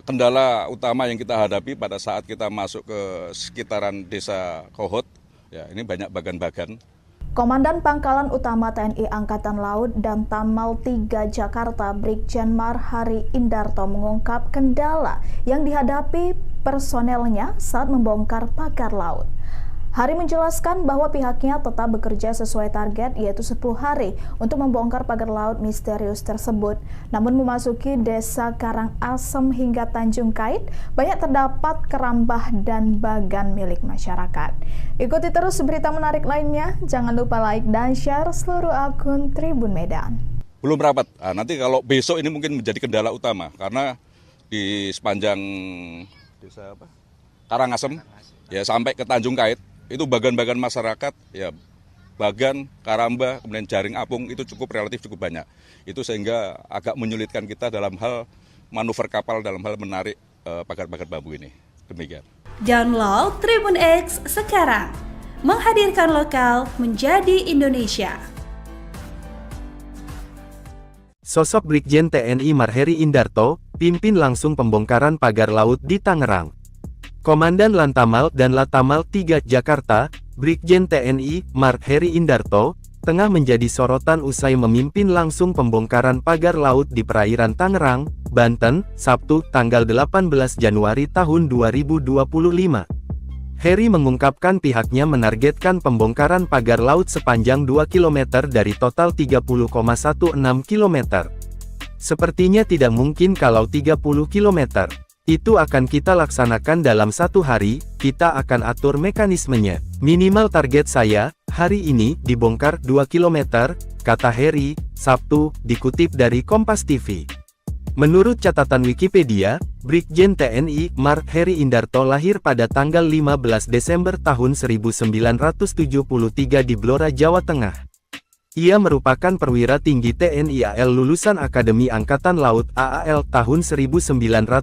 Kendala utama yang kita hadapi pada saat kita masuk ke sekitaran desa Kohot, ya ini banyak bagan-bagan. Komandan Pangkalan Utama TNI Angkatan Laut dan Tamal 3 Jakarta Brigjen Mar Hari Indarto mengungkap kendala yang dihadapi personelnya saat membongkar pagar laut. Hari menjelaskan bahwa pihaknya tetap bekerja sesuai target yaitu 10 hari untuk membongkar pagar laut misterius tersebut. Namun memasuki desa Karangasem hingga Tanjung Kait, banyak terdapat kerambah dan bagan milik masyarakat. Ikuti terus berita menarik lainnya, jangan lupa like dan share seluruh akun Tribun Medan. Belum rapat, nanti kalau besok ini mungkin menjadi kendala utama karena di sepanjang desa Karangasem ya sampai ke Tanjung Kait, itu bagan-bagan masyarakat, ya bagan, karamba, kemudian jaring apung itu relatif cukup banyak. Itu sehingga agak menyulitkan kita dalam hal manuver kapal dalam hal menarik pagar-pagar bambu ini. Demikian. Download Tribun X sekarang, menghadirkan lokal menjadi Indonesia. Sosok Brigjen TNI Mar Hari Indarto, pimpin langsung pembongkaran pagar laut di Tangerang. Komandan Lantamal dan Latamal 3 Jakarta, Brigjen TNI Mar Hari Indarto, tengah menjadi sorotan usai memimpin langsung pembongkaran pagar laut di perairan Tangerang, Banten, Sabtu, tanggal 18 Januari tahun 2025. Heri mengungkapkan pihaknya menargetkan pembongkaran pagar laut sepanjang 2 km dari total 30,16 km. Sepertinya tidak mungkin kalau 30 km. Itu akan kita laksanakan dalam 1 hari, kita akan atur mekanismenya. Minimal target saya, hari ini, dibongkar 2 km, kata Heri, Sabtu, dikutip dari Kompas TV. Menurut catatan Wikipedia, Brigjen TNI Mar Hari Indarto lahir pada tanggal 15 Desember tahun 1973 di Blora, Jawa Tengah. Ia merupakan perwira tinggi TNI AL lulusan Akademi Angkatan Laut AAL tahun 1996.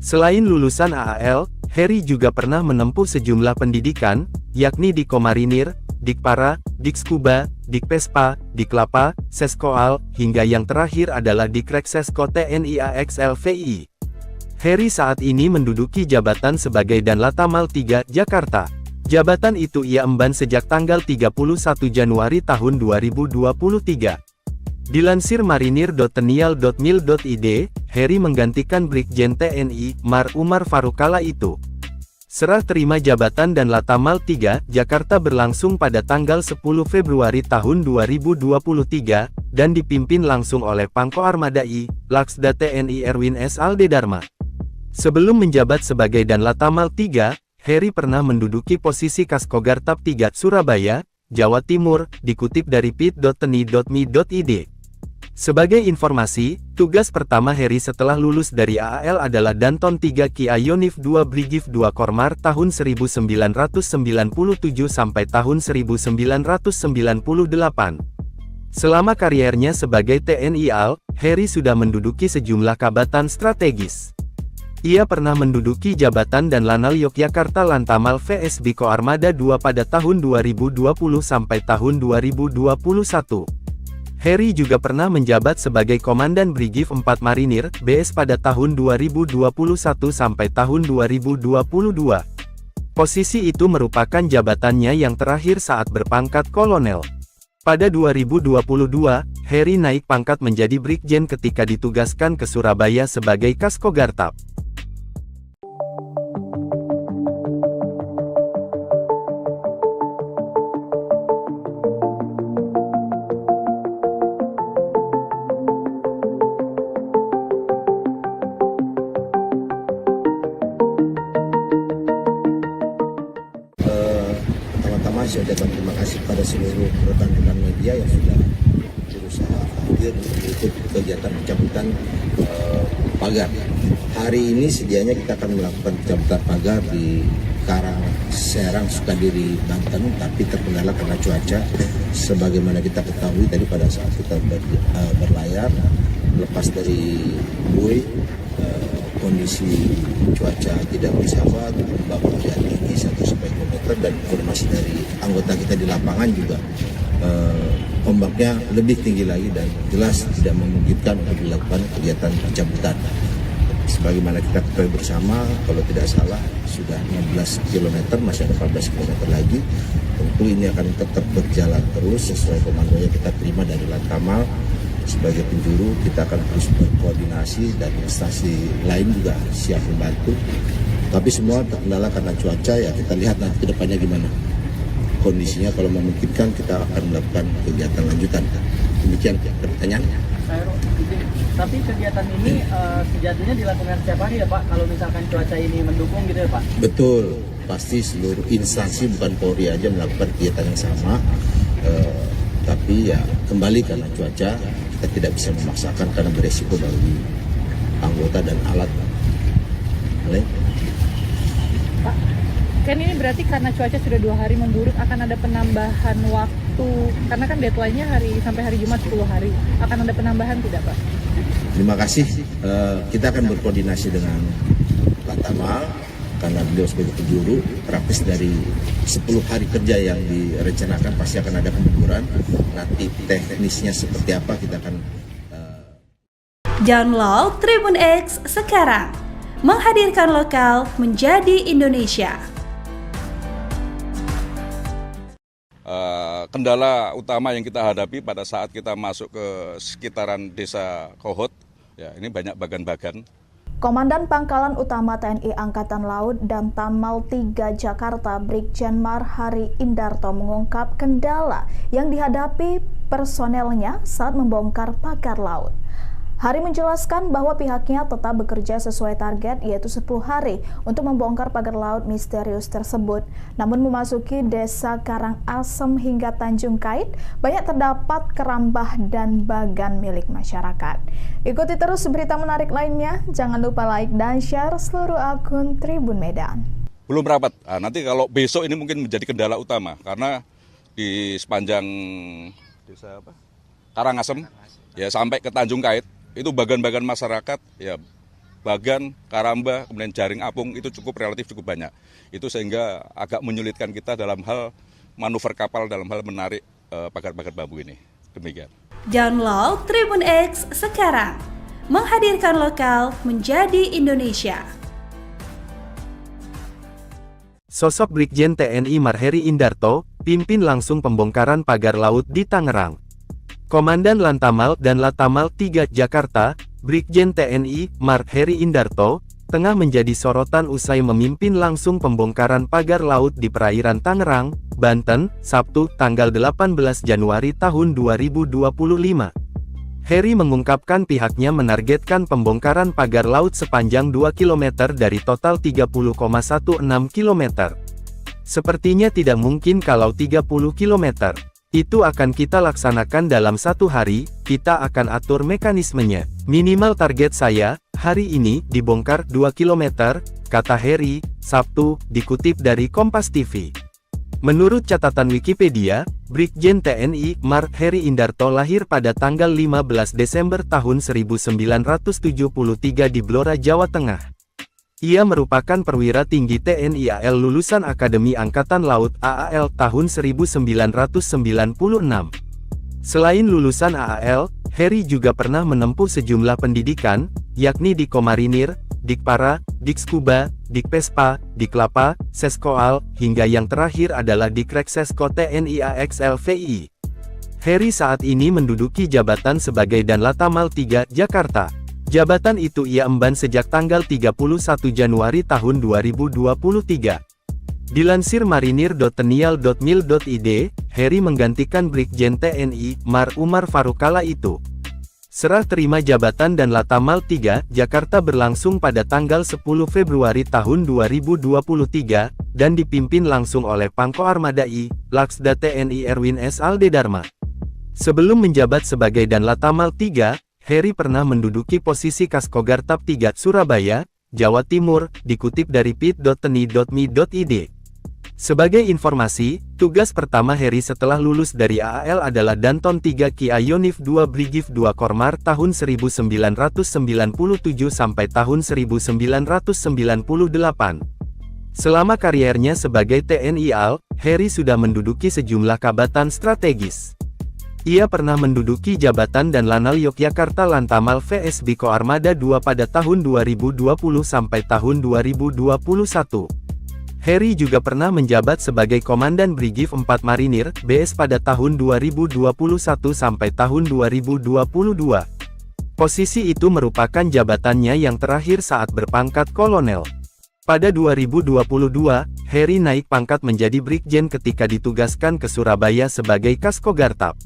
Selain lulusan AAL, Heri juga pernah menempuh sejumlah pendidikan, yakni di Komarinir, Dikpara, Dikskuba, Dikpespa, Diklapa, Seskoal, hingga yang terakhir adalah Dikreksesko TNI AXLVI. Heri saat ini menduduki jabatan sebagai Danlatamal 3 Jakarta. Jabatan itu ia emban sejak tanggal 31 Januari tahun 2023. Dilansir marinir.tenial.mil.id, Heri menggantikan Brigjen TNI Mar Umar Faruk kala itu. Serah terima jabatan dan Latamal 3 Jakarta berlangsung pada tanggal 10 Februari tahun 2023, dan dipimpin langsung oleh Pangko Armada I, Laksda TNI Erwin S. Aldedarma. Sebelum menjabat sebagai Danlatamal 3, Heri pernah menduduki posisi Kaskogartap 3 Surabaya, Jawa Timur, dikutip dari pit.teni.mi.id. Sebagai informasi, tugas pertama Heri setelah lulus dari AAL adalah Danton 3 Ki Ayonif 2 Brigif 2 Kormar tahun 1997 sampai tahun 1998. Selama kariernya sebagai TNI AL, Heri sudah menduduki sejumlah jabatan strategis. Ia pernah menduduki jabatan Danlanal Yogyakarta Lantamal vs Biko Armada 2 pada tahun 2020 sampai tahun 2021. Heri juga pernah menjabat sebagai Komandan Brigif 4 Marinir, BS pada tahun 2021 sampai tahun 2022. Posisi itu merupakan jabatannya yang terakhir saat berpangkat kolonel. Pada 2022, Heri naik pangkat menjadi Brigjen ketika ditugaskan ke Surabaya sebagai Kaskogartap. Pertama-tama saya ucapkan terima kasih pada seluruh rekan-rekan media yang sudah berusaha hadir untuk ikut kegiatan pencabutan pagar. Hari ini sedianya kita akan melakukan pencabutan pagar di Karangserang, Sukadiri, Banten, tapi terkendala karena cuaca. Sebagaimana kita ketahui tadi pada saat kita berlayar, lepas dari buoy, kondisi cuaca tidak bersahabat, ombak hujan tinggi 1-2 meter, dan informasi dari anggota kita di lapangan juga ombaknya lebih tinggi lagi dan jelas tidak memungkinkan untuk dilakukan kegiatan pencabutan. Sebagaimana kita ketahui bersama, kalau tidak salah sudah 16 km, masih ada 14 km lagi. Tentu ini akan tetap berjalan terus sesuai komando yang kita terima dari Lantamal. Sebagai penjuru, kita akan terus berkoordinasi dan instansi lain juga siap membantu. Tapi semua terkendala karena cuaca, ya kita lihat nanti ke depannya gimana. Kondisinya kalau memungkinkan kita akan melakukan kegiatan lanjutan. Demikian pertanyaannya. Tapi kegiatan ini sejatinya dilakukan setiap hari ya Pak, kalau misalkan cuaca ini mendukung gitu ya Pak? Betul, pasti seluruh instansi bukan Polri aja melakukan kegiatan yang sama. Tapi ya kembali karena cuaca, kita tidak bisa memaksakan karena beresiko bagi anggota dan alat. Pak, kan ini berarti karena cuaca sudah 2 hari memburuk, akan ada penambahan waktu, karena kan deadline-nya sampai hari Jumat 10 hari, akan ada penambahan tidak Pak? Terima kasih. Kita akan berkoordinasi dengan Lantamal karena beliau sebagai penjuru. Praktis dari 10 hari kerja yang direncanakan pasti akan ada pengukuran. Nanti teknisnya seperti apa kita akan Download Tribun X sekarang, menghadirkan lokal menjadi Indonesia. Kendala utama yang kita hadapi pada saat kita masuk ke sekitaran desa Kohot, ya ini banyak bagan-bagan. Komandan Pangkalan Utama TNI Angkatan Laut dan Tamal 3 Jakarta Brigjen Mar Hari Indarto mengungkap kendala yang dihadapi personelnya saat membongkar pagar laut. Hari menjelaskan bahwa pihaknya tetap bekerja sesuai target, yaitu 10 hari untuk membongkar pagar laut misterius tersebut. Namun memasuki desa Karangasem hingga Tanjung Kait, banyak terdapat kerambah dan bagan milik masyarakat. Ikuti terus berita menarik lainnya, jangan lupa like dan share seluruh akun Tribun Medan. Belum rapat, nanti kalau besok ini mungkin menjadi kendala utama, karena di sepanjang desa Karangasem, ya sampai ke Tanjung Kait, itu bagan-bagan masyarakat, ya bagan, karamba, kemudian jaring apung itu relatif cukup banyak. Itu sehingga agak menyulitkan kita dalam hal manuver kapal dalam hal menarik pagar-pagar bambu ini. Demikian. Download Tribun X sekarang, menghadirkan lokal menjadi Indonesia. Sosok Brigjen TNI Mar Heri Indarto, pimpin langsung pembongkaran pagar laut di Tangerang. Komandan Lantamal dan Latamal 3 Jakarta, Brigjen TNI Mar Heri Indarto, tengah menjadi sorotan usai memimpin langsung pembongkaran pagar laut di perairan Tangerang, Banten, Sabtu, tanggal 18 Januari tahun 2025. Heri mengungkapkan pihaknya menargetkan pembongkaran pagar laut sepanjang 2 km dari total 30,16 km. Sepertinya tidak mungkin kalau 30 km. Itu akan kita laksanakan dalam 1 hari, kita akan atur mekanismenya. Minimal target saya, hari ini, dibongkar 2 km, kata Heri, Sabtu, dikutip dari Kompas TV. Menurut catatan Wikipedia, Brigjen TNI Mar Heri Indarto lahir pada tanggal 15 Desember tahun 1973 di Blora, Jawa Tengah. Ia merupakan perwira tinggi TNI AL lulusan Akademi Angkatan Laut AAL tahun 1996. Selain lulusan AAL, Heri juga pernah menempuh sejumlah pendidikan, yakni di Komarinir, Dikpara, Dikskuba, Dikpespa, Diklapa, Seskoal, hingga yang terakhir adalah Dikreksesko TNI AXLVI. Heri saat ini menduduki jabatan sebagai Danlatamal 3 Jakarta. Jabatan itu ia emban sejak tanggal 31 Januari tahun 2023. Dilansir marinir.tenial.mil.id, Heri menggantikan Brigjen TNI Mar Umar Faruk kala itu. Serah terima jabatan dan Latamal 3 Jakarta berlangsung pada tanggal 10 Februari tahun 2023, dan dipimpin langsung oleh Pangko Armada I, Laksda TNI Erwin S. Aldedarma. Sebelum menjabat sebagai Danlatamal 3, Heri pernah menduduki posisi Kaskogartap 3 Surabaya, Jawa Timur, dikutip dari pit.teni.mi.id. Sebagai informasi, tugas pertama Heri setelah lulus dari AAL adalah Danton 3 Ki Ayonif 2 Brigif 2 Kormar tahun 1997 sampai tahun 1998. Selama kariernya sebagai TNI AL, Heri sudah menduduki sejumlah jabatan strategis. Ia pernah menduduki jabatan dan Lanal Yogyakarta Lantamal VS Biko Armada II pada tahun 2020 sampai tahun 2021. Heri juga pernah menjabat sebagai Komandan Brigif 4 Marinir, BS pada tahun 2021 sampai tahun 2022. Posisi itu merupakan jabatannya yang terakhir saat berpangkat kolonel. Pada 2022, Heri naik pangkat menjadi Brigjen ketika ditugaskan ke Surabaya sebagai Kaskogartab.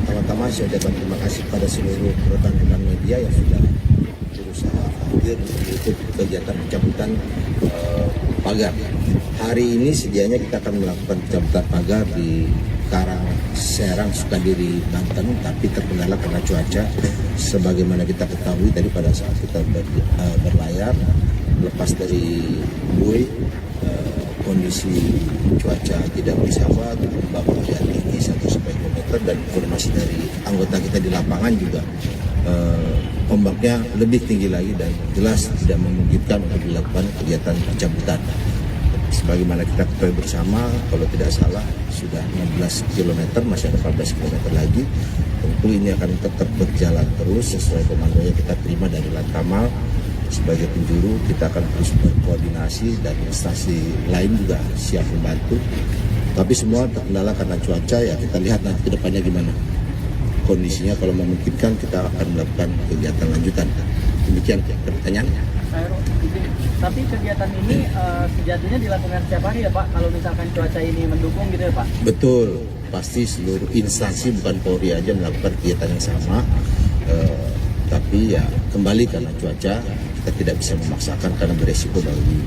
Pertama-tama saya ucapkan terima kasih pada seluruh rekan-rekan media yang sudah berusaha hadir untuk meliput kegiatan pencabutan pagar. Hari ini sedianya kita akan melakukan pencabutan pagar di Karang Serang, Sukadiri, Banten, tapi terkendala karena cuaca. Sebagaimana kita ketahui tadi pada saat kita berlayar, lepas dari buoy, kondisi cuaca tidak bersahabat, ombak hujan tinggi 1-2 meter, dan informasi dari anggota kita di lapangan juga ombaknya lebih tinggi lagi dan jelas tidak memungkinkan untuk dilakukan kegiatan pencabutan. Sebagaimana kita ketahui bersama, kalau tidak salah sudah 16 km, masih ada 14 km lagi. Tentu ini akan tetap berjalan terus sesuai komando yang kita terima dari Lantamal. Sebagai penjuru, kita akan terus berkoordinasi dan instansi lain juga siap membantu. Tapi semua terkendala karena cuaca, ya kita lihat nanti ke depannya gimana kondisinya. Kalau memungkinkan, kita akan melakukan kegiatan lanjutan. Demikian pertanyaannya. Tapi kegiatan ini sejatinya dilakukan setiap hari ya Pak, kalau misalkan cuaca ini mendukung gitu ya Pak? Betul, pasti seluruh instansi bukan Polri aja melakukan kegiatan yang sama. Tapi ya kembali karena cuaca, kita tidak bisa memaksakan karena beresiko bagi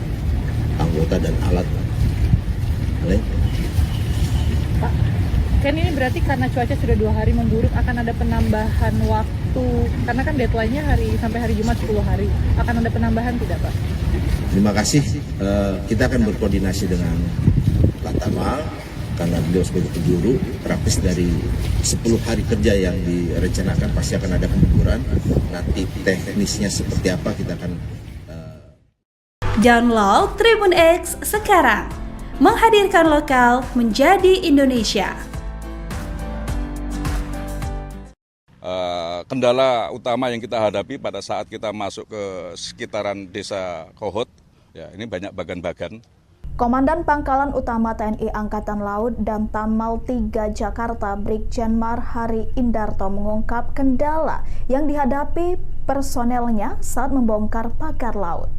anggota dan alat. Pak, kan ini berarti karena cuaca sudah 2 hari memburuk, akan ada penambahan waktu, karena kan deadline-nya sampai hari Jumat 10 hari. Akan ada penambahan tidak Pak? Terima kasih. Kita akan berkoordinasi dengan Lantamal karena beliau sebagai penjuru. Praktis dari 10 hari kerja yang direncanakan pasti akan ada pengukuran. Nanti teknisnya seperti apa kita akan Download Tribun X sekarang, menghadirkan lokal menjadi Indonesia. Kendala utama yang kita hadapi pada saat kita masuk ke sekitaran desa Kohot, ya ini banyak bagan-bagan. Komandan Pangkalan Utama TNI Angkatan Laut dan Tamal 3 Jakarta Brigjen Mar Hari Indarto mengungkap kendala yang dihadapi personelnya saat membongkar pagar laut.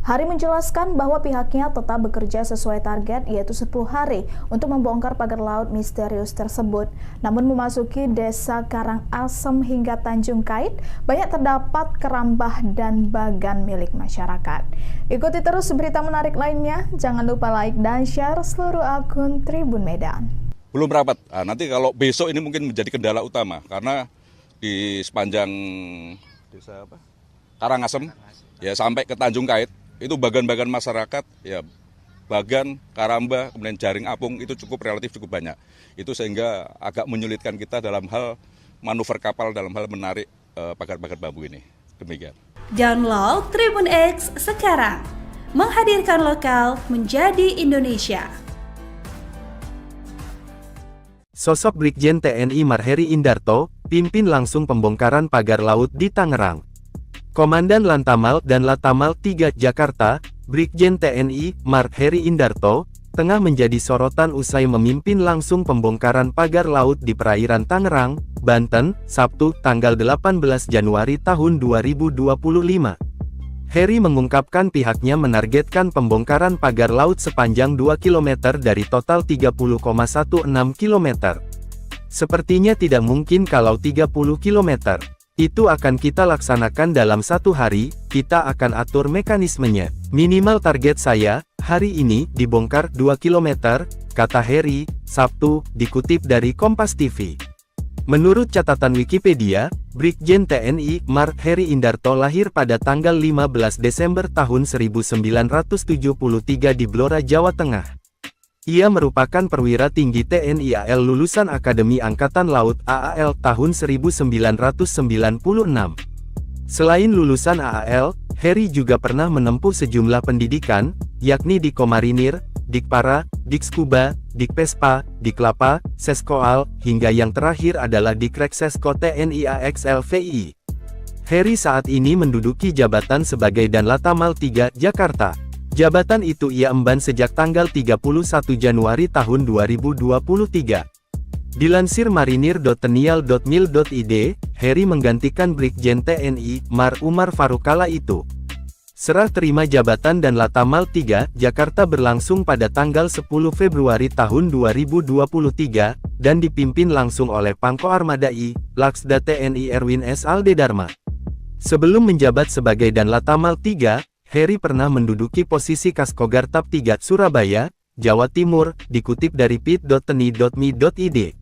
Hari menjelaskan bahwa pihaknya tetap bekerja sesuai target, yaitu 10 hari untuk membongkar pagar laut misterius tersebut. Namun memasuki desa Karangasem hingga Tanjung Kait, banyak terdapat kerambah dan bagan milik masyarakat. Ikuti terus berita menarik lainnya, jangan lupa like dan share seluruh akun Tribun Medan. Belum rapat, nanti kalau besok ini mungkin menjadi kendala utama, karena di sepanjang desa Karangasem, ya sampai ke Tanjung Kait, itu bagan-bagan masyarakat, ya bagan, karamba, kemudian jaring apung itu relatif cukup banyak. Itu sehingga agak menyulitkan kita dalam hal manuver kapal dalam hal menarik pagar-pagar bambu ini. Demikian. Download Tribun X sekarang, menghadirkan lokal menjadi Indonesia. Sosok Brigjen TNI Mar Heri Indarto, pimpin langsung pembongkaran pagar laut di Tangerang. Komandan Lantamal dan Lantamal 3 Jakarta, Brigjen TNI Mar Heri Indarto, tengah menjadi sorotan usai memimpin langsung pembongkaran pagar laut di perairan Tangerang, Banten, Sabtu, tanggal 18 Januari tahun 2025. Heri mengungkapkan pihaknya menargetkan pembongkaran pagar laut sepanjang 2 km dari total 30,16 km. Sepertinya tidak mungkin kalau 30 km. Itu akan kita laksanakan dalam 1 hari, kita akan atur mekanismenya. Minimal target saya, hari ini, dibongkar 2 km, kata Heri, Sabtu, dikutip dari Kompas TV. Menurut catatan Wikipedia, Brigjen TNI Mar Heri Indarto lahir pada tanggal 15 Desember tahun 1973 di Blora, Jawa Tengah. Ia merupakan perwira tinggi TNI AL lulusan Akademi Angkatan Laut AAL tahun 1996. Selain lulusan AAL, Heri juga pernah menempuh sejumlah pendidikan, yakni di Komarinir, Dikpara, Dikskuba, Dikpespa, Diklapa, Seskoal, hingga yang terakhir adalah Dikreksesko TNI AXLVI. Heri saat ini menduduki jabatan sebagai Danlatamal 3, Jakarta. Jabatan itu ia emban sejak tanggal 31 Januari tahun 2023. Dilansir marinir.tenial.mil.id, Heri menggantikan Brigjen TNI, Mar Umar Faruk kala itu. Serah terima jabatan Danlatamal 3, Jakarta berlangsung pada tanggal 10 Februari tahun 2023, dan dipimpin langsung oleh Pangko Armada I, Laksda TNI Erwin S. Aldedarma. Sebelum menjabat sebagai Danlatamal 3, Heri pernah menduduki posisi Kaskogartap 3, Surabaya, Jawa Timur, dikutip dari pit.teni.mi.id.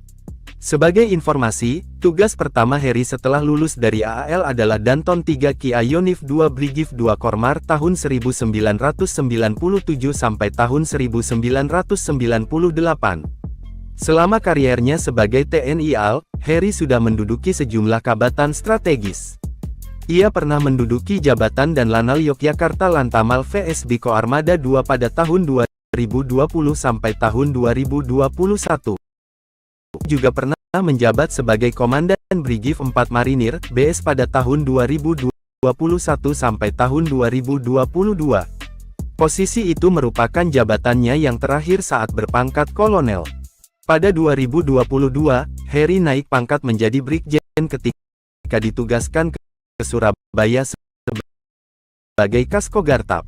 Sebagai informasi, tugas pertama Heri setelah lulus dari AAL adalah Danton 3 Ki Ayonif 2 Brigif 2 Kormar tahun 1997 sampai tahun 1998. Selama kariernya sebagai TNI AL, Heri sudah menduduki sejumlah jabatan strategis. Ia pernah menduduki jabatan Danlanal Yogyakarta Lantamal VS Biko Armada 2 pada tahun 2020 sampai tahun 2021. Juga pernah menjabat sebagai Komandan Brigif 4 Marinir, BS pada tahun 2021 sampai tahun 2022. Posisi itu merupakan jabatannya yang terakhir saat berpangkat kolonel. Pada 2022, Heri naik pangkat menjadi Brigjen ketika ditugaskan ke Surabaya sebagai Kaskogartap.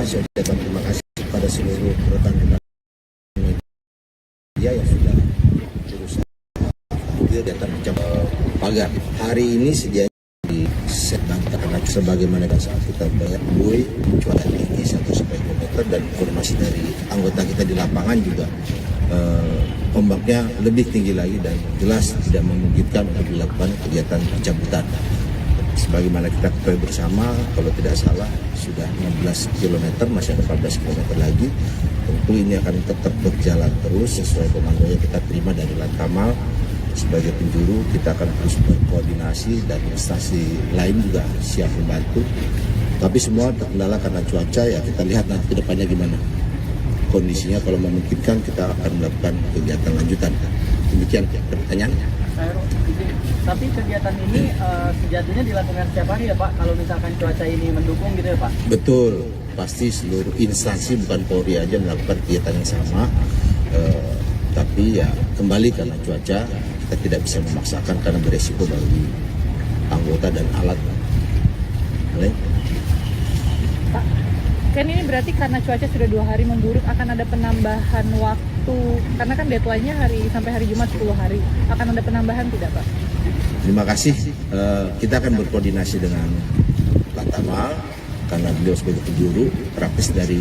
Saya ucapkan terima kasih kepada seluruh rekan-rekan media yang sudah berusaha hadir datang mencapai pagar. Hari ini sedianya di Setban karena sebagaimana saat kita banyak buoy, cuaca tinggi 1-2 meter, dan informasi dari anggota kita di lapangan juga ombaknya lebih tinggi lagi dan jelas tidak memungkinkan untuk dilakukan kegiatan pencabutan. Sebagaimana kita ketahui bersama, kalau tidak salah sudah 16 km, masih ada 14 km lagi. Tentu ini akan tetap berjalan terus sesuai komando yang kita terima dari Lantamal. Sebagai penjuru, kita akan terus berkoordinasi dan instansi lain juga siap membantu. Tapi semua terkendala karena cuaca, ya kita lihat nanti ke depannya gimana kondisinya. Kalau memungkinkan, kita akan melakukan kegiatan lanjutan. Demikian pertanyaannya. Tapi kegiatan ini sejatinya dilakukan setiap hari ya Pak, kalau misalkan cuaca ini mendukung gitu ya Pak? Betul, pasti seluruh instansi bukan Polri aja melakukan kegiatan yang sama, tapi ya kembali karena cuaca kita tidak bisa memaksakan karena beresiko bagi anggota dan alat. Pak, kan ini berarti karena cuaca sudah 2 hari memburuk akan ada penambahan waktu, karena kan deadline-nya sampai hari Jumat 10 hari, akan ada penambahan tidak Pak? Terima kasih. Kita akan berkoordinasi dengan Lantamal karena beliau sebagai penjuru. Praktis dari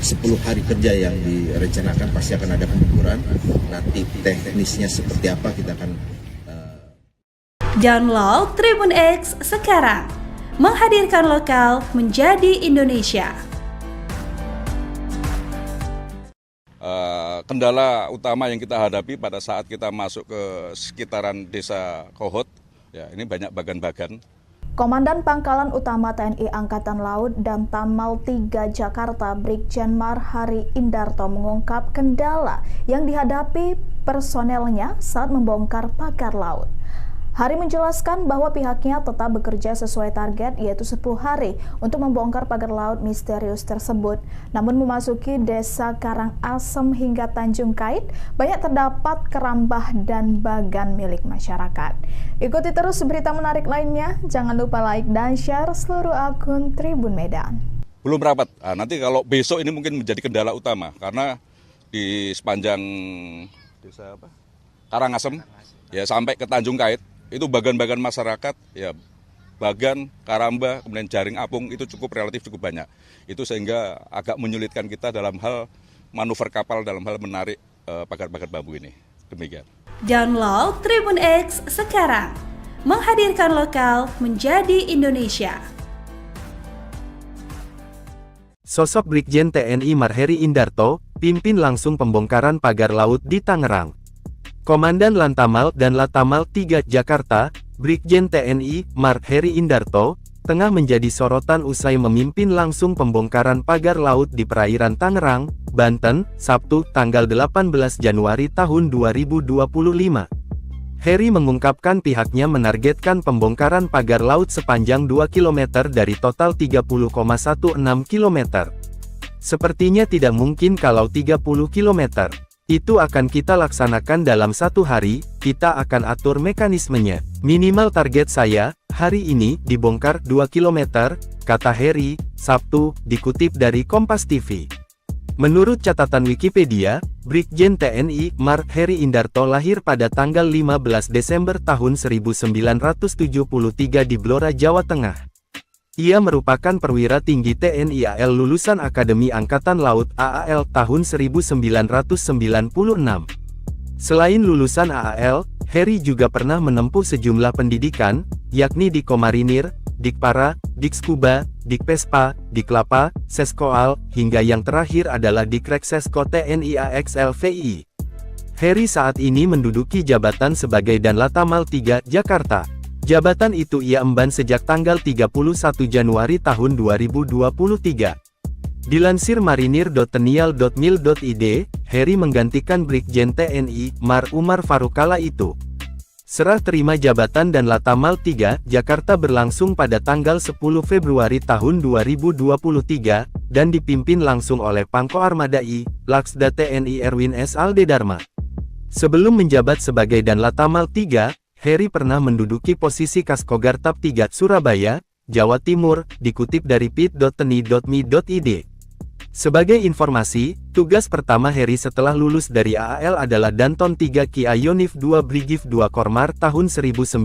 10 hari kerja yang direncanakan pasti akan ada pengukuran. Nanti teknisnya seperti apa kita akan Download Tribun X sekarang, menghadirkan lokal menjadi Indonesia. Kendala utama yang kita hadapi pada saat kita masuk ke sekitaran desa Kohot, ya ini banyak bagan-bagan. Komandan Pangkalan Utama TNI Angkatan Laut dan Tamal 3 Jakarta Brigjen Mar Hari Indarto mengungkap kendala yang dihadapi personelnya saat membongkar pagar laut. Hari menjelaskan bahwa pihaknya tetap bekerja sesuai target, yaitu 10 hari untuk membongkar pagar laut misterius tersebut. Namun memasuki desa Karangasem hingga Tanjung Kait, banyak terdapat kerambah dan bagan milik masyarakat. Ikuti terus berita menarik lainnya, jangan lupa like dan share seluruh akun Tribun Medan. Belum rapat, nanti kalau besok ini mungkin menjadi kendala utama, karena di sepanjang desa apa? Karangasem, ya sampai ke Tanjung Kait, itu bagan-bagan masyarakat, ya Bagan, Karamba, kemudian Jaring Apung itu relatif cukup banyak. Itu sehingga agak menyulitkan kita dalam hal manuver kapal dalam hal menarik pagar-pagar bambu ini. Demikian. Download Tribun X sekarang, menghadirkan lokal menjadi Indonesia. Sosok Brigjen TNI Mar Heri Indarto, pimpin langsung pembongkaran pagar laut di Tangerang. Komandan Lantamal dan Latamal 3 Jakarta, Brigjen TNI Mar Heri Indarto, tengah menjadi sorotan usai memimpin langsung pembongkaran pagar laut di perairan Tangerang, Banten, Sabtu, tanggal 18 Januari tahun 2025. Heri mengungkapkan pihaknya menargetkan pembongkaran pagar laut sepanjang 2 km dari total 30,16 km. Sepertinya tidak mungkin kalau 30 km. Itu akan kita laksanakan dalam 1 hari, kita akan atur mekanismenya. Minimal target saya, hari ini, dibongkar 2 km, kata Heri, Sabtu, dikutip dari Kompas TV. Menurut catatan Wikipedia, Brigjen TNI Mar Heri Indarto lahir pada tanggal 15 Desember tahun 1973 di Blora, Jawa Tengah. Ia merupakan perwira tinggi TNI AL lulusan Akademi Angkatan Laut AAL tahun 1996. Selain lulusan AAL, Heri juga pernah menempuh sejumlah pendidikan, yakni di Komarinir, Dikpara, Dikskuba, Dikpespa, Diklapa, Seskoal, hingga yang terakhir adalah Dikreksesko TNI AXLVI. Heri saat ini menduduki jabatan sebagai Danlatamal 3 Jakarta. Jabatan itu ia emban sejak tanggal 31 Januari tahun 2023. Dilansir marinir.tenial.mil.id, Heri menggantikan Brigjen TNI Mar Umar Faruk kala itu. Serah terima jabatan dan Latamal 3 Jakarta berlangsung pada tanggal 10 Februari tahun 2023, dan dipimpin langsung oleh Pangko Armada I, Laksda TNI Erwin S. Aldedarma. Sebelum menjabat sebagai Danlatamal 3, Heri pernah menduduki posisi Kaskogartap 3 Surabaya, Jawa Timur, dikutip dari pit.teni.mi.id. Sebagai informasi, tugas pertama Heri setelah lulus dari AAL adalah Danton 3 Ki Ayonif 2 Brigif 2 Kormar tahun 1997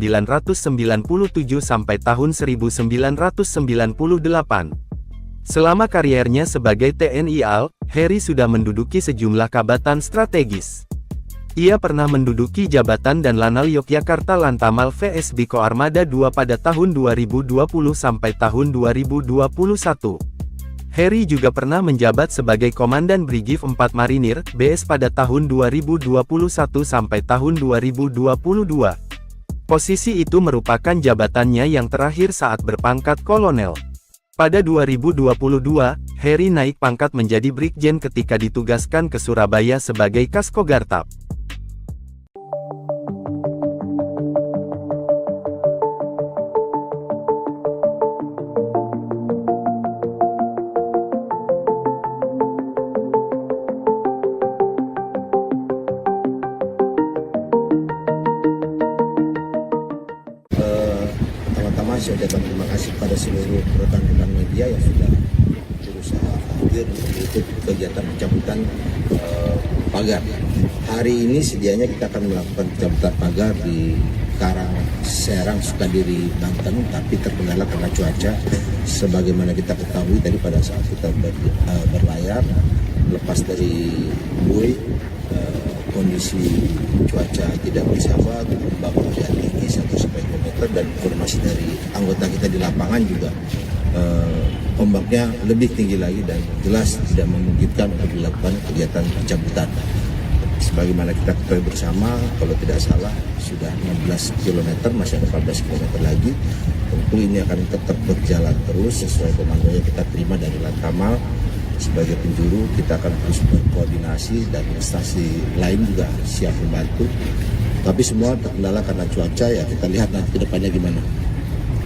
sampai tahun 1998. Selama kariernya sebagai TNI AL, Heri sudah menduduki sejumlah jabatan strategis. Ia pernah menduduki jabatan dan Lanal Yogyakarta Lantamal VS Biko Armada 2 pada tahun 2020 sampai tahun 2021. Heri juga pernah menjabat sebagai Komandan Brigif 4 Marinir, BS pada tahun 2021 sampai tahun 2022. Posisi itu merupakan jabatannya yang terakhir saat berpangkat kolonel. Pada 2022, Heri naik pangkat menjadi Brigjen ketika ditugaskan ke Surabaya sebagai Kaskogartap. Pertama-tama saya ucapkan terima kasih pada seluruh rekan-rekan media yang sudah berusaha hadir untuk kegiatan pencabutan pagar. Hari ini sedianya kita akan melakukan pencabutan pagar di Serang, Sukadiri, Banten, tapi terkendala karena cuaca. Sebagaimana kita ketahui tadi pada saat kita berlayar, lepas dari buoy, kondisi cuaca tidak bersahabat, ombak hujan tinggi 1 km, dan informasi dari anggota kita di lapangan juga ombaknya lebih tinggi lagi dan jelas tidak memungkinkan untuk dilakukan kegiatan pencabutan. Sebagaimana kita ketahui bersama, kalau tidak salah sudah 16 km, masih ada 14 km lagi. Tentu ini akan tetap berjalan terus sesuai komando yang kita terima dari Lantamal. Sebagai penjuru, kita akan terus berkoordinasi dan instansi lain juga siap membantu. Tapi semua terkendala karena cuaca, ya kita lihat nanti ke depannya gimana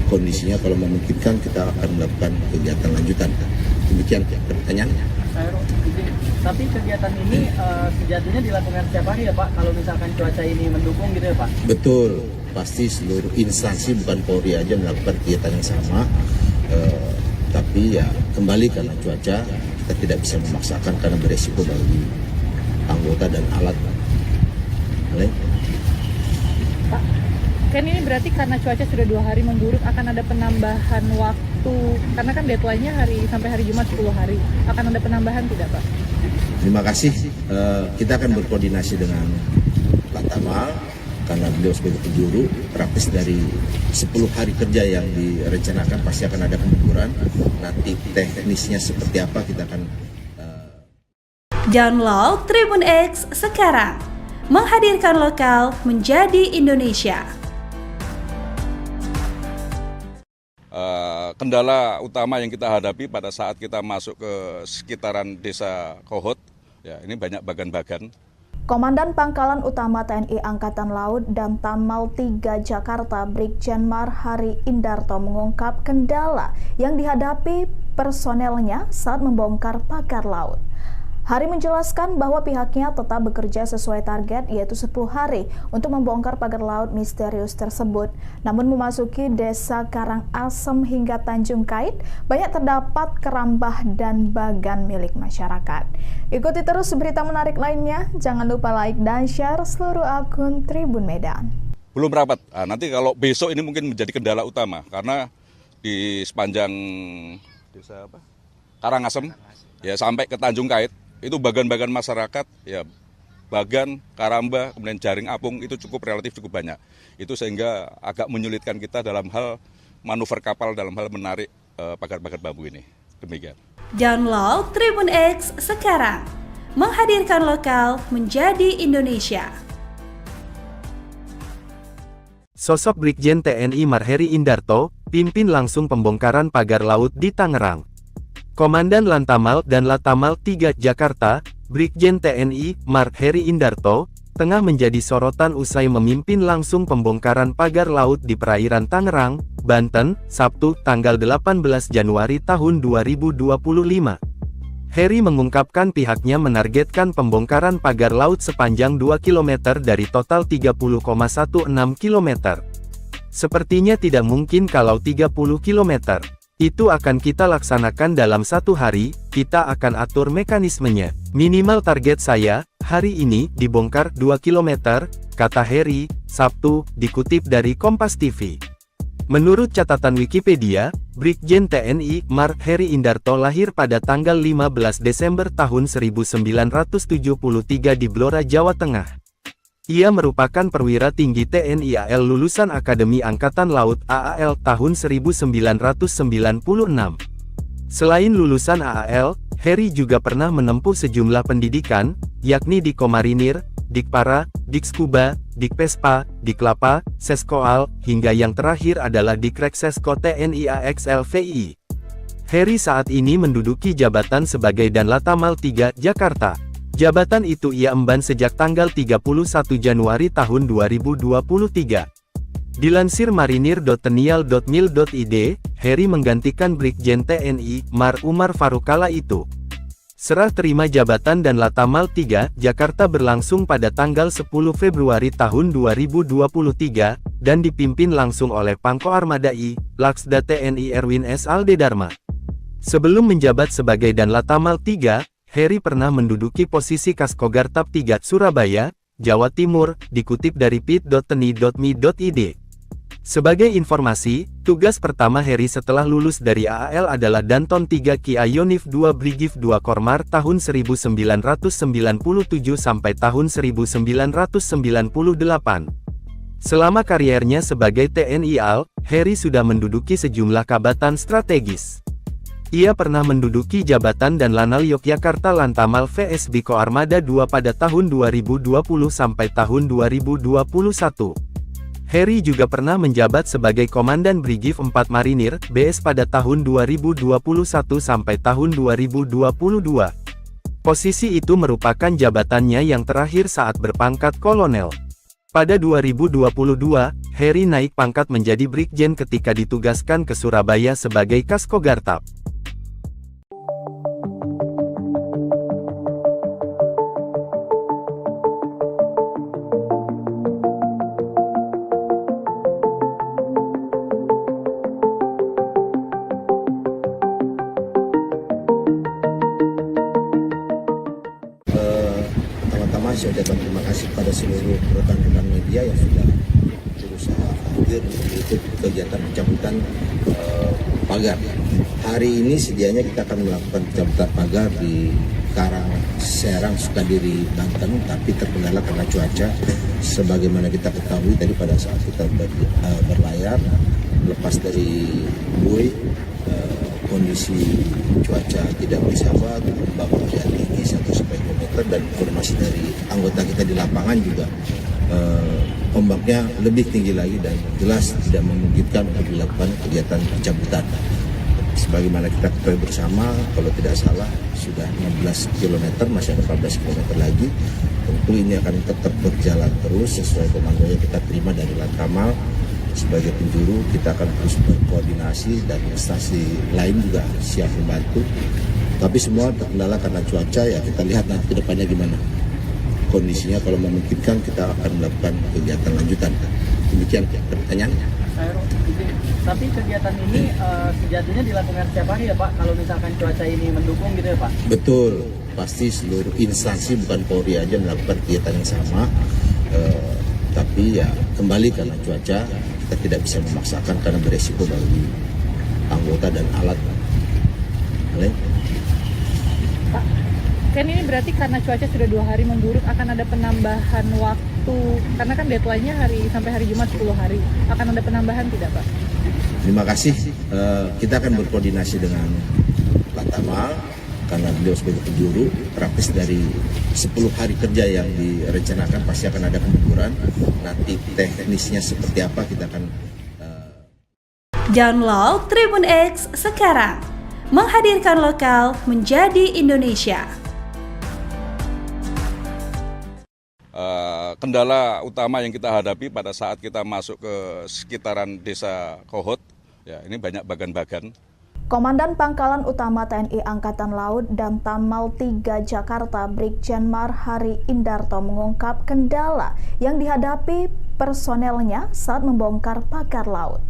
kondisinya. Kalau memungkinkan, kita akan melakukan kegiatan lanjutan. Demikian pertanyaannya. Tapi kegiatan ini sejatinya dilakukan setiap hari ya Pak, kalau misalkan cuaca ini mendukung gitu ya Pak? Betul, pasti seluruh instansi bukan Polri aja melakukan kegiatan yang sama. Tapi ya kembali karena cuaca, kita tidak bisa memaksakan karena beresiko bagi anggota dan alat. Pak, kan ini berarti karena cuaca sudah 2 hari memburuk akan ada penambahan waktu, karena kan deadline-nya sampai hari Jumat 10 hari. Akan ada penambahan tidak, Pak? Terima kasih. Kita akan berkoordinasi dengan Pak Tamal karena beliau sebagai penjuru praktis dari 10 hari kerja yang direncanakan pasti akan ada kemunduran. Nanti teknisnya seperti apa kita akan Download Tribun X sekarang, menghadirkan lokal menjadi Indonesia. Kendala utama yang kita hadapi pada saat kita masuk ke sekitaran desa Kohot, ya ini banyak bagan-bagan. Komandan Pangkalan Utama TNI Angkatan Laut dan Tamal 3 Jakarta Brigjen Mar Hari Indarto mengungkap kendala yang dihadapi personelnya saat membongkar pagar laut. Hari menjelaskan bahwa pihaknya tetap bekerja sesuai target yaitu 10 hari untuk membongkar pagar laut misterius tersebut. Namun memasuki desa Karangasem hingga Tanjung Kait, banyak terdapat kerambah dan bagan milik masyarakat. Ikuti terus berita menarik lainnya, jangan lupa like dan share seluruh akun Tribun Medan. Belum rapat, nanti kalau besok ini mungkin menjadi kendala utama karena di sepanjang desa Karangasem ya sampai ke Tanjung Kait itu bagan-bagan masyarakat, ya bagan, karamba, kemudian jaring apung itu relatif cukup banyak. Itu sehingga agak menyulitkan kita dalam hal manuver kapal dalam hal menarik pagar-pagar bambu ini. Demikian. Download Tribun X sekarang, menghadirkan lokal menjadi Indonesia. Sosok Brigjen TNI Mar Heri Indarto, pimpin langsung pembongkaran pagar laut di Tangerang. Komandan Lantamal dan Latamal 3 Jakarta, Brigjen TNI Mar Heri Indarto, tengah menjadi sorotan usai memimpin langsung pembongkaran pagar laut di perairan Tangerang, Banten, Sabtu, tanggal 18 Januari tahun 2025. Heri mengungkapkan pihaknya menargetkan pembongkaran pagar laut sepanjang 2 km dari total 30,16 km. Sepertinya tidak mungkin kalau 30 km. Itu akan kita laksanakan dalam 1 hari, kita akan atur mekanismenya. Minimal target saya, hari ini, dibongkar 2 km, kata Heri, Sabtu, dikutip dari Kompas TV. Menurut catatan Wikipedia, Brigjen TNI Mar Heri Indarto lahir pada tanggal 15 Desember tahun 1973 di Blora, Jawa Tengah. Ia merupakan perwira tinggi TNI AL lulusan Akademi Angkatan Laut AAL tahun 1996. Selain lulusan AAL, Heri juga pernah menempuh sejumlah pendidikan, yakni di Komarinir, Dikpara, Dikskuba, Dikpespa, Diklapa, Seskoal, hingga yang terakhir adalah Dikreksesko TNI AXLVI. Heri saat ini menduduki jabatan sebagai Danlatamal 3 Jakarta. Jabatan itu ia emban sejak tanggal 31 Januari tahun 2023. Dilansir marinir.tenial.mil.id, Heri menggantikan Brigjen TNI Mar Umar Faruk kala itu. Serah terima jabatan dan Latamal 3 Jakarta berlangsung pada tanggal 10 Februari tahun 2023, dan dipimpin langsung oleh Pangko Armada I, Laksda TNI Erwin S. Aldedarma. Sebelum menjabat sebagai Danlatamal 3, Heri pernah menduduki posisi Kaskogartap 3 Surabaya, Jawa Timur, dikutip dari pit.teni.mi.id. Sebagai informasi, tugas pertama Heri setelah lulus dari AAL adalah Danton 3 Ki Ayonif 2 Brigif 2 Kormar tahun 1997 sampai tahun 1998. Selama kariernya sebagai TNI AL, Heri sudah menduduki sejumlah jabatan strategis. Ia pernah menduduki jabatan dan Lanal Yogyakarta Lantamal VS Biko Armada 2 pada tahun 2020 sampai tahun 2021. Heri juga pernah menjabat sebagai Komandan Brigif 4 Marinir, BS pada tahun 2021 sampai tahun 2022. Posisi itu merupakan jabatannya yang terakhir saat berpangkat kolonel. Pada 2022, Heri naik pangkat menjadi Brigjen ketika ditugaskan ke Surabaya sebagai Kaskogartap. saya ucapkan terima kasih pada seluruh rekan-rekan media yang sudah berusaha hadir untuk ikut kegiatan pencabutan pagar. Hari ini sedianya kita akan melakukan pencabutan pagar di Karang Serang, Sukadiri, Banten, tapi terkendala karena cuaca. Sebagaimana kita ketahui tadi pada saat kita berlayar, lepas dari buoy, kondisi cuaca tidak bersahabat, ombak hujan tinggi 1 sampai 2 meter, dan informasi dari anggota kita di lapangan juga ombaknya lebih tinggi lagi dan jelas tidak memungkinkan untuk dilakukan kegiatan pencabutan. Sebagaimana kita ketahui bersama, kalau tidak salah sudah 16 km, masih ada 14 km lagi. Tentu ini akan tetap berjalan terus sesuai komando yang kita terima dari Lantamal. Sebagai penjuru, kita akan terus berkoordinasi dan instansi lain juga siap membantu. Tapi semua terkendala karena cuaca, ya kita lihat nanti ke depannya gimana kondisinya. Kalau memungkinkan kita akan melakukan kegiatan lanjutan. Demikian pertanyaannya. Tapi kegiatan ini sejatinya dilakukan setiap hari ya Pak, kalau misalkan cuaca ini mendukung gitu ya Pak? Betul, pasti seluruh instansi bukan Polri aja melakukan kegiatan yang sama. Tapi ya kembali karena cuaca kita tidak bisa memaksakan karena beresiko bagi anggota dan alat. Pak, kan ini berarti karena cuaca sudah 2 hari memburuk akan ada penambahan waktu, karena kan deadline-nya sampai hari Jumat 10 hari. Akan ada penambahan tidak Pak? Terima kasih. Kita akan berkoordinasi dengan Lantamal karena beliau sebagai penjuru. Praktis dari 10 hari kerja yang direncanakan pasti akan ada kemunduran. Nanti teknisnya seperti apa kita akan Download Tribun X sekarang. Menghadirkan lokal menjadi Indonesia. Kendala utama yang kita hadapi pada saat kita masuk ke sekitaran desa Kohot, ya ini banyak bagan-bagan. Komandan Pangkalan Utama TNI Angkatan Laut dan Tamal 3 Jakarta Brigjen Mar Hari Indarto mengungkap kendala yang dihadapi personelnya saat membongkar pagar laut.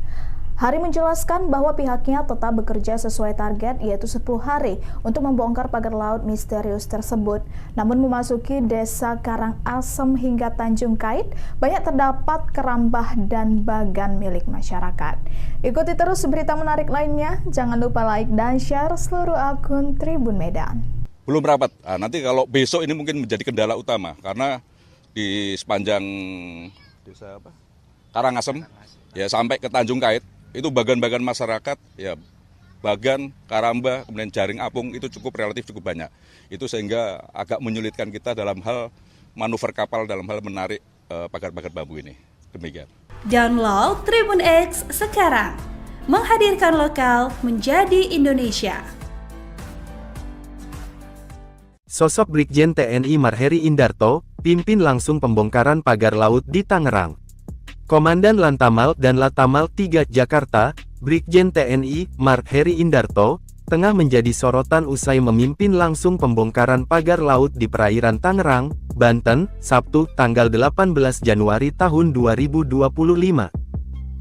Hari menjelaskan bahwa pihaknya tetap bekerja sesuai target, yaitu 10 hari untuk membongkar pagar laut misterius tersebut. Namun memasuki desa Karangasem hingga Tanjung Kait, banyak terdapat kerambah dan bagan milik masyarakat. Ikuti terus berita menarik lainnya. Jangan lupa like dan share seluruh akun Tribun Medan. Belum rapat. Nanti kalau besok ini mungkin menjadi kendala utama karena di sepanjang desa Karangasem ya sampai ke Tanjung Kait itu bagan-bagan masyarakat, ya bagan, karamba, kemudian jaring apung itu relatif cukup banyak. Itu sehingga agak menyulitkan kita dalam hal manuver kapal dalam hal menarik pagar-pagar bambu ini. Demikian. Download Tribun X sekarang. Menghadirkan lokal menjadi Indonesia. Sosok Brigjen TNI Mar Heri Indarto, pimpin langsung pembongkaran pagar laut di Tangerang. Komandan Lantamal dan Latamal 3 Jakarta, Brigjen TNI Mar Heri Indarto, tengah menjadi sorotan usai memimpin langsung pembongkaran pagar laut di perairan Tangerang, Banten, Sabtu, tanggal 18 Januari tahun 2025.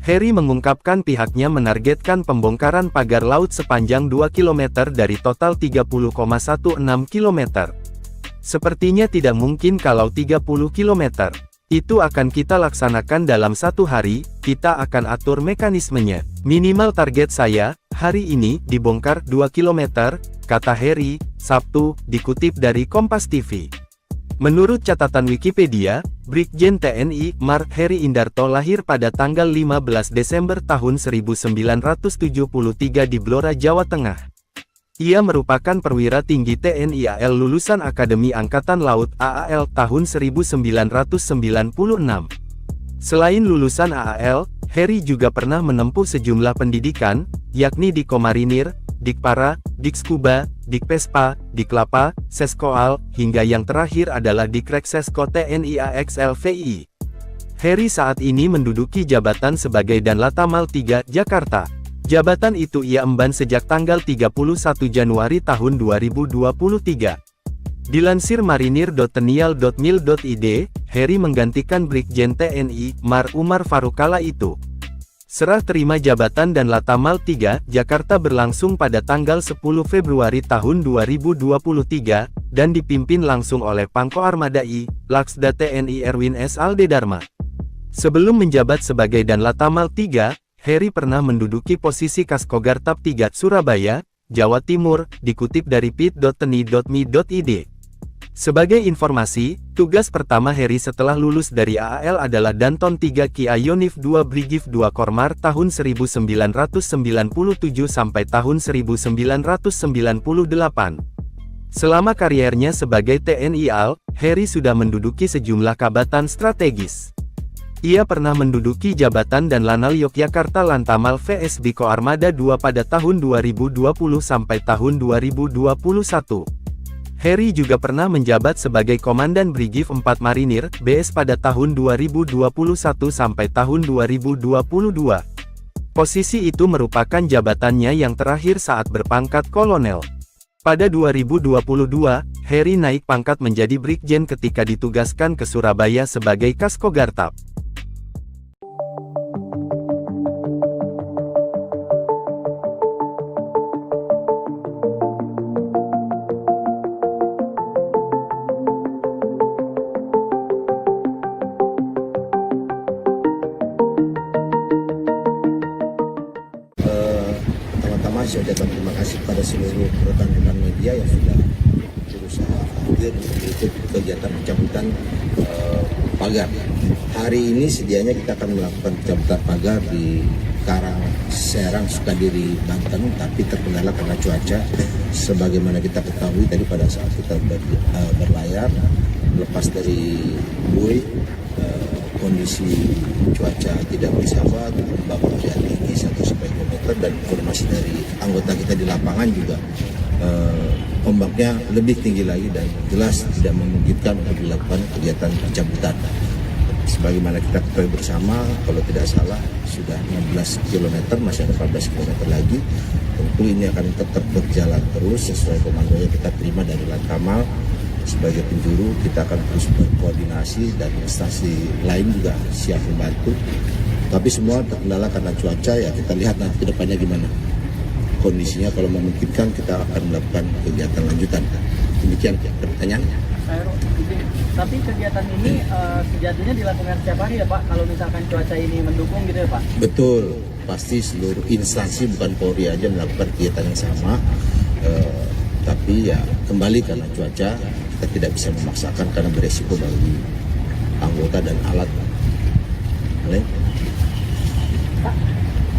Heri mengungkapkan pihaknya menargetkan pembongkaran pagar laut sepanjang 2 km dari total 30,16 km. Sepertinya tidak mungkin kalau 30 km. Itu akan kita laksanakan dalam 1 hari, kita akan atur mekanismenya. Minimal target saya, hari ini, dibongkar 2 km, kata Heri, Sabtu, dikutip dari Kompas TV. Menurut catatan Wikipedia, Brigjen TNI Mar Heri Indarto lahir pada tanggal 15 Desember tahun 1973 di Blora, Jawa Tengah. Ia merupakan perwira tinggi TNI AL lulusan Akademi Angkatan Laut AAL tahun 1996. Selain lulusan AAL, Heri juga pernah menempuh sejumlah pendidikan, yakni di Komarinir, Dikpara, Dikskuba, Dikpespa, Diklapa, Seskoal, hingga yang terakhir adalah Dikreksesko TNI AXLVI. Heri saat ini menduduki jabatan sebagai Danlatamal 3 Jakarta. Jabatan itu ia emban sejak tanggal 31 Januari tahun 2023. Dilansir marinir.tenial.mil.id, Heri menggantikan Brigjen TNI Mar Umar Faruk kala itu. Serah terima jabatan dan Latamal 3, Jakarta berlangsung pada tanggal 10 Februari tahun 2023, dan dipimpin langsung oleh Pangko Armada I, Laksda TNI Erwin S. Aldedarma. Sebelum menjabat sebagai dan Latamal 3, Heri pernah menduduki posisi Kaskogartap 3 Surabaya, Jawa Timur, dikutip dari pit.teni.mi.id. Sebagai informasi, tugas pertama Heri setelah lulus dari AAL adalah Danton 3 Ki Ayonif 2 Brigif 2 Kormar tahun 1997 sampai tahun 1998. Selama kariernya sebagai TNI AL, Heri sudah menduduki sejumlah jabatan strategis. Ia pernah menduduki jabatan dan Lanal Yogyakarta Lantamal VSB Koarmada 2 pada tahun 2020 sampai tahun 2021. Heri juga pernah menjabat sebagai Komandan Brigif 4 Marinir, BS pada tahun 2021 sampai tahun 2022. Posisi itu merupakan jabatannya yang terakhir saat berpangkat kolonel. Pada 2022, Heri naik pangkat menjadi Brigjen ketika ditugaskan ke Surabaya sebagai Kaskogartap. Pertama-tama saya ucapkan terima kasih kepada seluruh rekan-rekan media yang sudah berusaha hadir untuk meliput kegiatan pencabutan pagar. Hari ini sedianya kita akan melakukan pencabutan pagar di Karangserang, Sukadiri, Banten, tapi terkendala karena cuaca. Sebagaimana kita ketahui tadi pada saat kita berlayar, lepas dari buoy, kondisi cuaca tidak bersahabat, ombak hujan tinggi 1-2 meter, dan informasi dari anggota kita di lapangan juga ombaknya lebih tinggi lagi dan jelas tidak memungkinkan untuk dilakukan kegiatan pencabutan. Sebagaimana kita ketahui bersama, kalau tidak salah sudah 16 km, masih ada 14 km lagi. Tentu ini akan tetap berjalan terus sesuai komando yang kita terima dari Lantamal. Sebagai penjuru, kita akan terus berkoordinasi dan instansi lain juga siap membantu. Tapi semua terkendala karena cuaca, ya kita lihat nanti ke depannya gimana kondisinya. Kalau memungkinkan, kita akan melakukan kegiatan lanjutan. Demikian pertanyaan. Tapi kegiatan ini sejatinya dilakukan setiap hari ya Pak, kalau misalkan cuaca ini mendukung gitu ya Pak? Betul, pasti seluruh instansi bukan Polri aja melakukan kegiatan yang sama. Tapi ya kembali karena cuaca, kita tidak bisa memaksakan karena beresiko bagi anggota dan alat. Pak,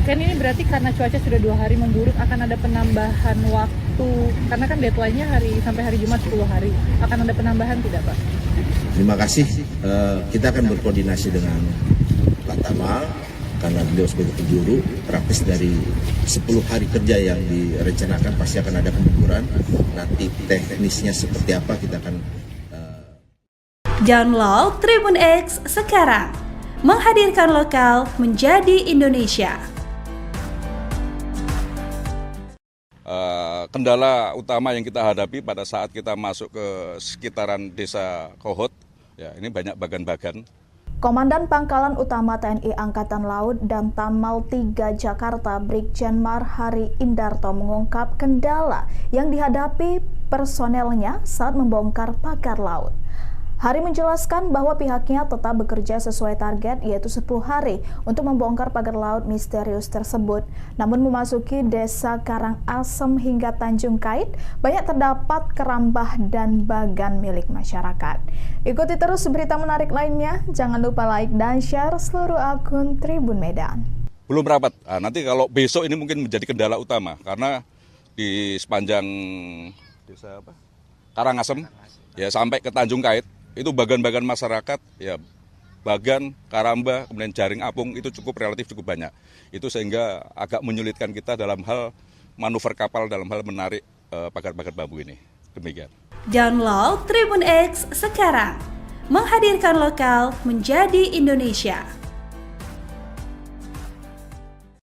kan ini berarti karena cuaca sudah 2 hari memburuk, akan ada penambahan waktu, karena kan deadline-nya sampai hari Jumat 10 hari. Akan ada penambahan tidak Pak? Terima kasih. Kita akan berkoordinasi dengan Lantamal karena beliau sebagai penjuru. Praktis dari 10 hari kerja yang direncanakan pasti akan ada kemunduran. Nanti teknisnya seperti apa kita akan Download Tribun X sekarang, menghadirkan lokal menjadi Indonesia. Kendala utama yang kita hadapi pada saat kita masuk ke sekitaran desa Kohot, ya ini banyak bagan-bagan. Komandan Pangkalan Utama TNI Angkatan Laut dan Tamal 3 Jakarta Brigjen Mar Hari Indarto mengungkap kendala yang dihadapi personelnya saat membongkar pagar laut. Hari menjelaskan bahwa pihaknya tetap bekerja sesuai target, yaitu 10 hari untuk membongkar pagar laut misterius tersebut. Namun memasuki desa Karangasem hingga Tanjung Kait, banyak terdapat kerambah dan bagan milik masyarakat. Ikuti terus berita menarik lainnya. Jangan lupa like dan share seluruh akun Tribun Medan. Belum rapat. Nanti kalau besok ini mungkin menjadi kendala utama, karena di sepanjang desa Karangasem, ya sampai ke Tanjung Kait, itu bagan-bagan masyarakat, ya bagan, karamba, kemudian jaring apung itu relatif cukup banyak. Itu sehingga agak menyulitkan kita dalam hal manuver kapal dalam hal menarik pagar-pagar bambu ini. Demikian. Download Tribun X sekarang, menghadirkan lokal menjadi Indonesia.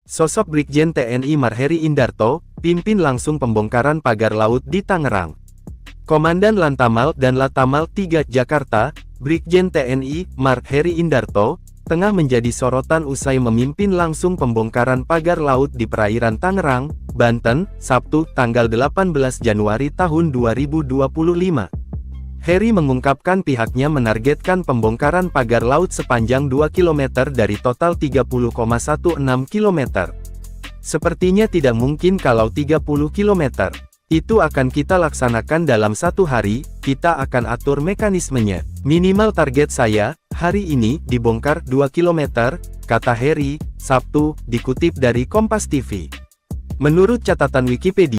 Sosok Brigjen TNI Mar Heri Indarto, pimpin langsung pembongkaran pagar laut di Tangerang. Komandan Lantamal dan Latamal 3 Jakarta, Brigjen TNI Mar Heri Indarto, tengah menjadi sorotan usai memimpin langsung pembongkaran pagar laut di perairan Tangerang, Banten, Sabtu, tanggal 18 Januari tahun 2025. Heri mengungkapkan pihaknya menargetkan pembongkaran pagar laut sepanjang 2 km dari total 30,16 km. Sepertinya tidak mungkin kalau 30 km. Itu akan kita laksanakan dalam 1 hari, kita akan atur mekanismenya. Minimal target saya, hari ini, dibongkar 2 km, kata Heri, Sabtu, dikutip dari Kompas TV. Menurut catatan Wikipedia,